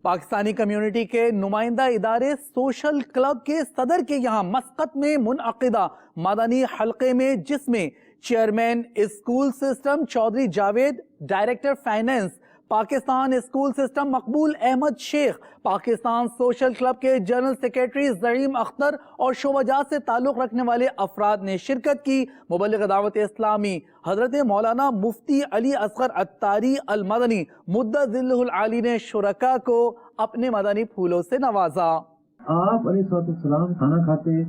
Pakistani community کے نمائندہ ادارے سوشل کلب کے صدر کے یہاں مسقط میں منعقدہ مدنی حلقے میں، جس میں chairman school system Chaudhry Javed, director finance Pakistan school system Maqbool Ahmed Sheikh, Pakistan social club کے جنرل سیکریٹری زعیم اختر اور شعبہ جات سے تعلق رکھنے والے افراد نے شرکت کی۔ مبلغ دعوت اسلامی حضرت مولانا مفتی علی اصغر عطاری المدنی مدت ظلہ العالی نے شرکاء کو اپنے مدنی پھولوں سے نوازا۔ آپ علیہ السلام کھانا کھاتے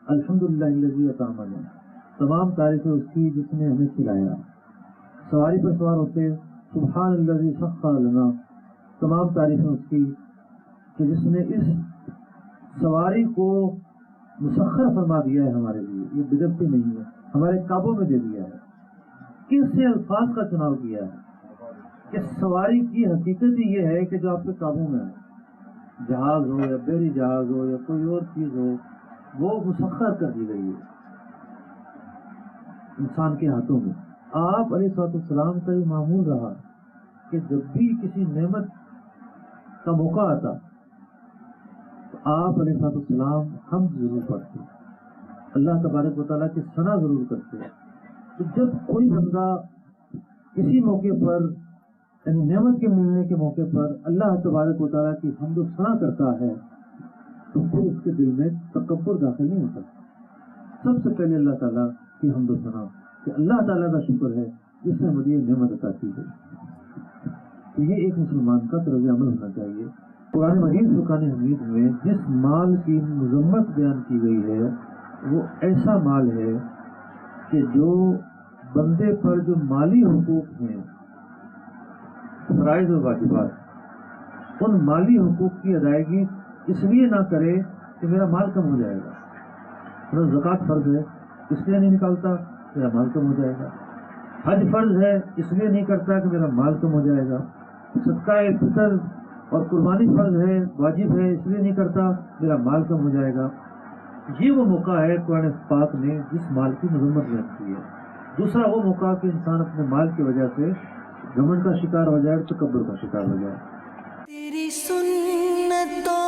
الحمدللہ الذی اطعمنا، تمام تعریفیں اس کی جس نے ہمیں کھلایا۔ سواری پر سوار ہوتے سبحان الذی سخر لنا، تمام تعریفیں اس کی کہ جس نے اس سواری کو مسخر فرما دیا ہے ہمارے لیے، یہ بدعتی نہیں ہے، ہمارے قابو میں دے دیا ہے۔ کس سے الفاظ کا چناؤ کیا ہے کہ سواری کی حقیقت ہی یہ ہے کہ جو آپ کے قابو میں ہے، جہاز ہو یا بحری جہاز ہو یا کوئی اور چیز ہو، وہ مسخر کر دی گئی ہے انسان کے ہاتھوں میں۔ آپ علیہ السلام کا یہ معمول رہا کہ جب بھی کسی نعمت کا موقع آتا تو آپ علیہ السلام حمد ضرور پڑھتے، اللہ تبارک و تعالیٰ کی ثنا ضرور کرتے۔ تو جب کوئی بندہ کسی موقع پر یعنی نعمت کے ملنے کے موقع پر اللہ تبارک و تعالیٰ کی حمد و ثنا کرتا ہے تو پھر اس کے دل میں تکبر داخل نہیں ہوتا۔ سب سے پہلے اللہ تعالیٰ کی حمد و ثنا کہ اللہ تعالیٰ کا شکر ہے جس نے مجھے نعمت عطا کی ہے۔ تو یہ ایک مسلمان کا طرز عمل ہونا چاہیے۔ قرآن مجید فرقان حمید میں جس مال کی مذمت بیان کی گئی ہے وہ ایسا مال ہے کہ جو بندے پر جو مالی حقوق ہیں، فرائض و واجبات، ان مالی حقوق کی ادائیگی اس لیے نہ کرے کہ میرا مال کم ہو جائے گا۔ زکوٰۃ فرض ہے اس لیے نہیں نکالتا میرا مال کم ہو جائے گا، حج فرض ہے اس لیے نہیں کرتا کہ میرا مال کم ہو جائے گا، صدقہ فطر اور قربانی فرض ہے واجب ہے اس لیے نہیں کرتا میرا مال کم ہو جائے گا۔ یہ وہ موقع ہے قرآن پاک نے جس مال کی مذمت بیان کی ہے۔ دوسرا وہ موقع کہ انسان اپنے مال کی وجہ سے گھمنڈ کا شکار ہو جائے، تکبر کا شکار ہو جائے۔ تیری سنتوں